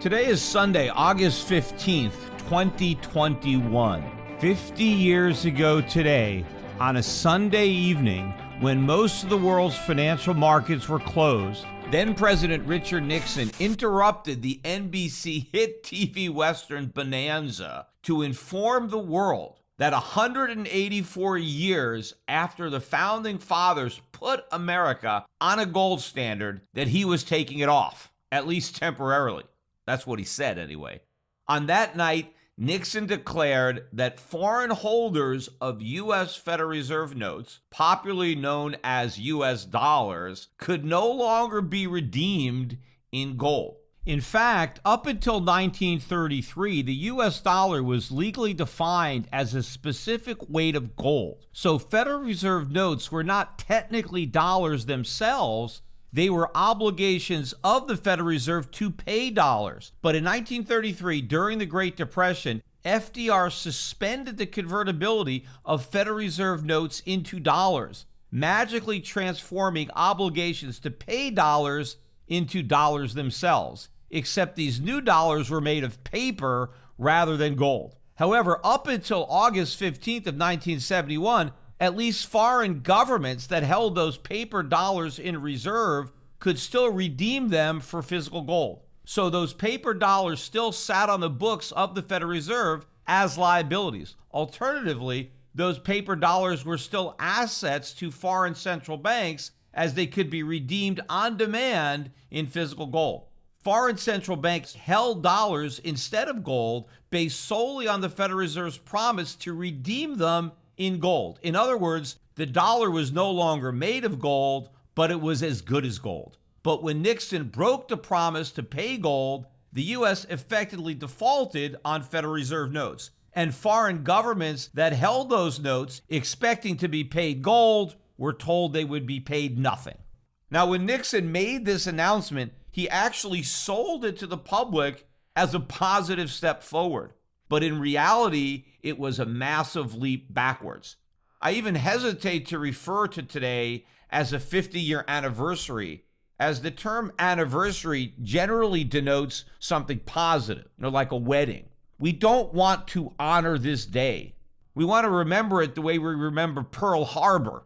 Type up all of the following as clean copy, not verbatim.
Today is Sunday, August 15th, 2021. 50 years ago today, on a Sunday evening, when most of the world's financial markets were closed, then President Richard Nixon interrupted the NBC hit TV Western Bonanza to inform the world that 184 years after the Founding Fathers put America on a gold standard, that he was taking it off, at least temporarily. That's what he said anyway. On that night, Nixon declared that foreign holders of U.S. Federal Reserve notes, popularly known as U.S. dollars, could no longer be redeemed in gold. In fact, up until 1933, the U.S. dollar was legally defined as a specific weight of gold. So Federal Reserve notes were not technically dollars themselves. They were obligations of the Federal Reserve to pay dollars. But in 1933, during the Great Depression, FDR suspended the convertibility of Federal Reserve notes into dollars, magically transforming obligations to pay dollars into dollars themselves, except these new dollars were made of paper rather than gold. However, up until August 15th of 1971, at least foreign governments that held those paper dollars in reserve could still redeem them for physical gold. So those paper dollars still sat on the books of the Federal Reserve as liabilities. Alternatively, those paper dollars were still assets to foreign central banks, as they could be redeemed on demand in physical gold. Foreign central banks held dollars instead of gold based solely on the Federal Reserve's promise to redeem them in gold. In other words, the dollar was no longer made of gold, but it was as good as gold. But when Nixon broke the promise to pay gold, the U.S. effectively defaulted on Federal Reserve notes. And foreign governments that held those notes, expecting to be paid gold, were told they would be paid nothing. Now, when Nixon made this announcement, he actually sold it to the public as a positive step forward. But in reality, it was a massive leap backwards. I even hesitate to refer to today as a 50-year anniversary, as the term anniversary generally denotes something positive, like a wedding. We don't want to honor this day. We want to remember it the way we remember Pearl Harbor,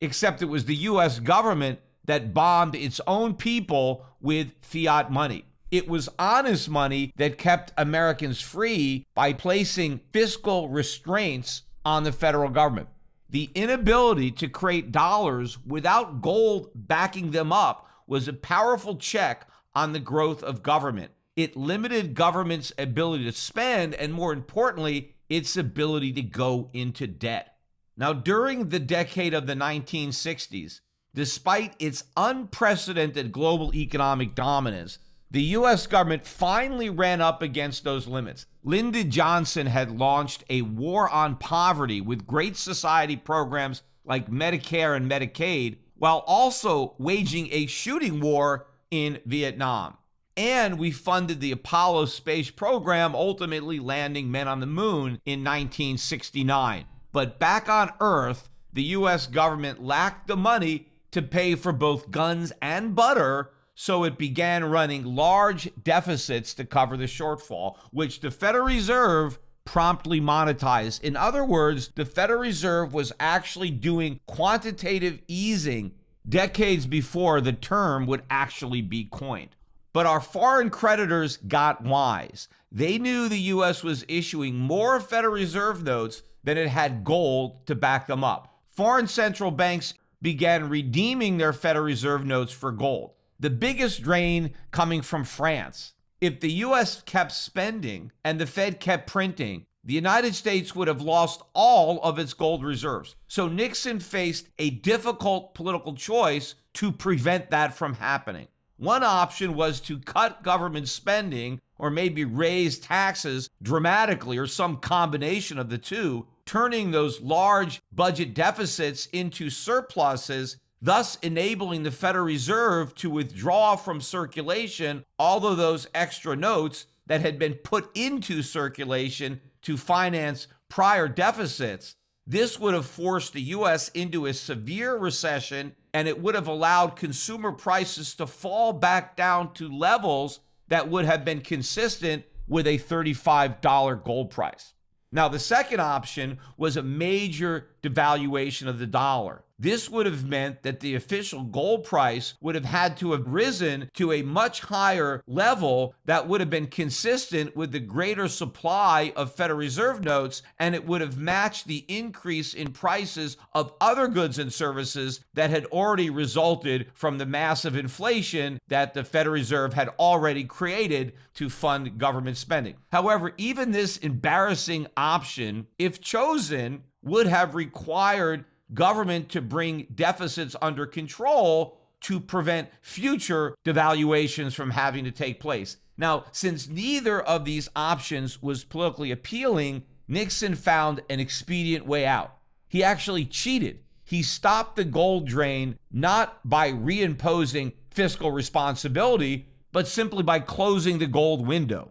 except it was the U.S. government that bombed its own people with fiat money. It was honest money that kept Americans free by placing fiscal restraints on the federal government. The inability to create dollars without gold backing them up was a powerful check on the growth of government. It limited government's ability to spend, and more importantly, its ability to go into debt. Now, during the decade of the 1960s, despite its unprecedented global economic dominance, the U.S. government finally ran up against those limits. Lyndon Johnson had launched a war on poverty with Great Society programs like Medicare and Medicaid, while also waging a shooting war in Vietnam. And we funded the Apollo space program, ultimately landing men on the moon in 1969. But back on Earth, the U.S. government lacked the money to pay for both guns and butter, so it began running large deficits to cover the shortfall, which the Federal Reserve promptly monetized. In other words, the Federal Reserve was actually doing quantitative easing decades before the term would actually be coined. But our foreign creditors got wise. They knew the U.S. was issuing more Federal Reserve notes than it had gold to back them up. Foreign central banks began redeeming their Federal Reserve notes for gold. The biggest drain coming from France. If the U.S. kept spending and the Fed kept printing, the United States would have lost all of its gold reserves. So Nixon faced a difficult political choice to prevent that from happening. One option was to cut government spending or maybe raise taxes dramatically, or some combination of the two, turning those large budget deficits into surpluses, thus enabling the Federal Reserve to withdraw from circulation all of those extra notes that had been put into circulation to finance prior deficits. This would have forced the U.S. into a severe recession, and it would have allowed consumer prices to fall back down to levels that would have been consistent with a $35 gold price. Now, the second option was a major devaluation of the dollar. This would have meant that the official gold price would have had to have risen to a much higher level that would have been consistent with the greater supply of Federal Reserve notes, and it would have matched the increase in prices of other goods and services that had already resulted from the massive inflation that the Federal Reserve had already created to fund government spending. However, even this embarrassing option, if chosen, would have required government to bring deficits under control to prevent future devaluations from having to take place. Now, since neither of these options was politically appealing, Nixon found an expedient way out. He actually cheated. He stopped the gold drain not by reimposing fiscal responsibility, but simply by closing the gold window.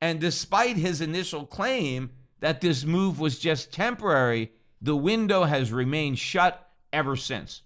And despite his initial claim that this move was just temporary, the window has remained shut ever since.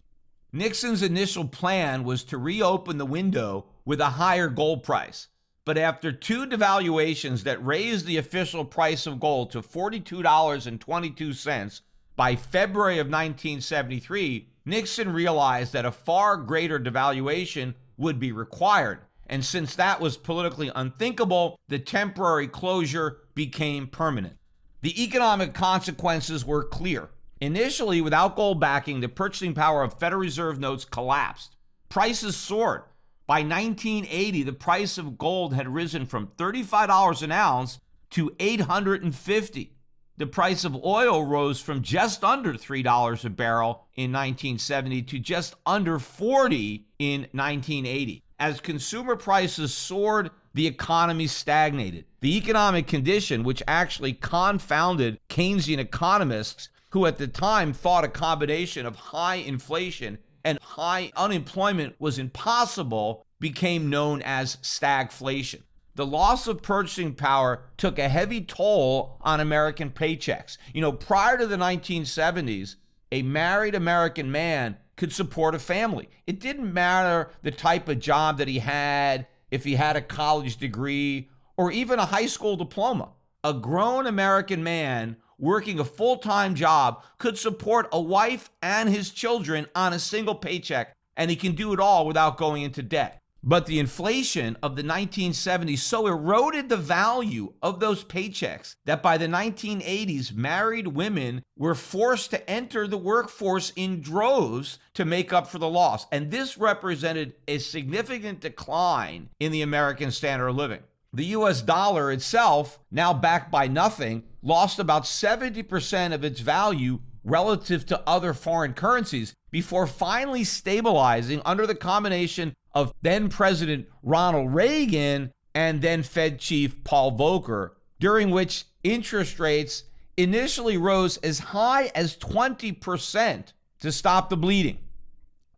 Nixon's initial plan was to reopen the window with a higher gold price. But after two devaluations that raised the official price of gold to $42.22 by February of 1973, Nixon realized that a far greater devaluation would be required. And since that was politically unthinkable, the temporary closure became permanent. The economic consequences were clear. Initially, without gold backing, the purchasing power of Federal Reserve notes collapsed. Prices soared. By 1980, the price of gold had risen from $35 an ounce to $850. The price of oil rose from just under $3 a barrel in 1970 to just under $40 in 1980. As consumer prices soared, the economy stagnated. The economic condition, which actually confounded Keynesian economists who at the time thought a combination of high inflation and high unemployment was impossible, became known as stagflation. The loss of purchasing power took a heavy toll on American paychecks. Prior to the 1970s, a married American man could support a family. It didn't matter the type of job that he had, if he had a college degree or even a high school diploma. A grown American man working a full-time job could support a wife and his children on a single paycheck, and he can do it all without going into debt. But the inflation of the 1970s so eroded the value of those paychecks that by the 1980s, married women were forced to enter the workforce in droves to make up for the loss. And this represented a significant decline in the American standard of living. The US dollar itself, now backed by nothing, lost about 70% of its value relative to other foreign currencies before finally stabilizing under the combination of then President Ronald Reagan and then Fed Chief Paul Volcker, during which interest rates initially rose as high as 20% to stop the bleeding.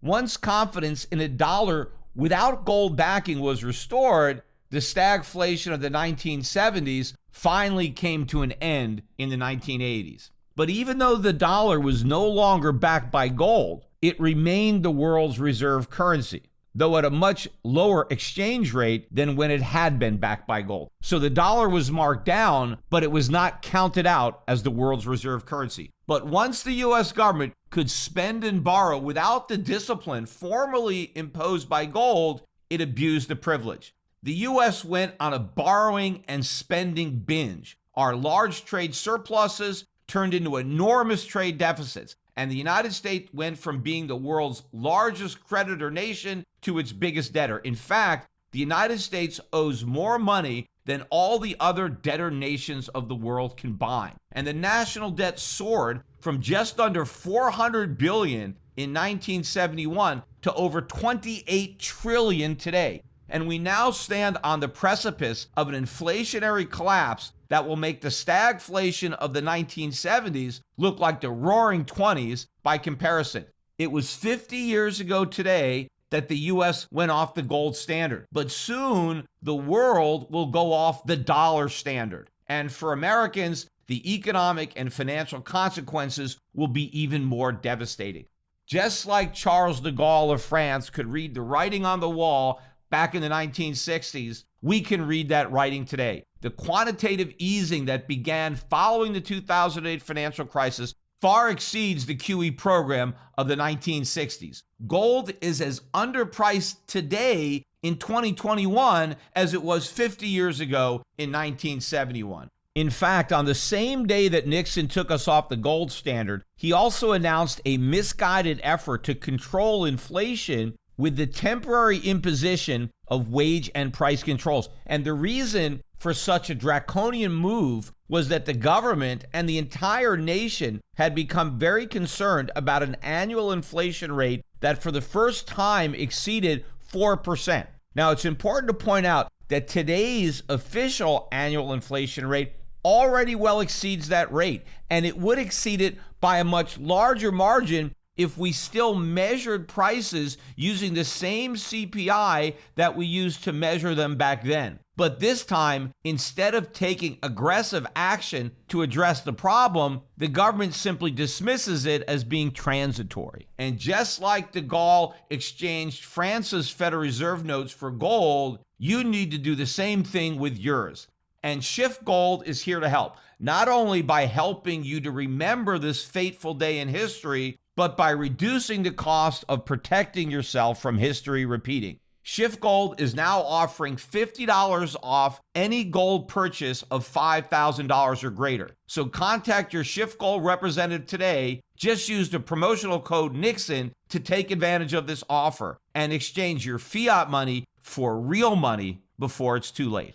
Once confidence in a dollar without gold backing was restored, the stagflation of the 1970s finally came to an end in the 1980s. But even though the dollar was no longer backed by gold, it remained the world's reserve currency, though at a much lower exchange rate than when it had been backed by gold. So the dollar was marked down, but it was not counted out as the world's reserve currency. But once the US government could spend and borrow without the discipline formerly imposed by gold, it abused the privilege. The US went on a borrowing and spending binge. Our large trade surpluses turned into enormous trade deficits, and the United States went from being the world's largest creditor nation to its biggest debtor. In fact, the United States owes more money than all the other debtor nations of the world combined. And the national debt soared from just under $400 billion in 1971 to over $28 trillion today. And we now stand on the precipice of an inflationary collapse that will make the stagflation of the 1970s look like the roaring 20s by comparison. It was 50 years ago today that the US went off the gold standard, but soon the world will go off the dollar standard. And for Americans, the economic and financial consequences will be even more devastating. Just like Charles de Gaulle of France could read the writing on the wall back in the 1960s, we can read that writing today. The quantitative easing that began following the 2008 financial crisis far exceeds the QE program of the 1960s. Gold is as underpriced today in 2021 as it was 50 years ago in 1971. In fact, on the same day that Nixon took us off the gold standard, he also announced a misguided effort to control inflation with the temporary imposition of wage and price controls. And the reason for such a draconian move was that the government and the entire nation had become very concerned about an annual inflation rate that for the first time exceeded 4%. Now, it's important to point out that today's official annual inflation rate already well exceeds that rate, and it would exceed it by a much larger margin if we still measured prices using the same CPI that we used to measure them back then. But this time, instead of taking aggressive action to address the problem, the government simply dismisses it as being transitory. And just like de Gaulle exchanged France's Federal Reserve notes for gold, you need to do the same thing with yours. And SchiffGold is here to help, not only by helping you to remember this fateful day in history, but by reducing the cost of protecting yourself from history repeating. SchiffGold is now offering $50 off any gold purchase of $5,000 or greater. So contact your SchiffGold representative today. Just use the promotional code Nixon to take advantage of this offer and exchange your fiat money for real money before it's too late.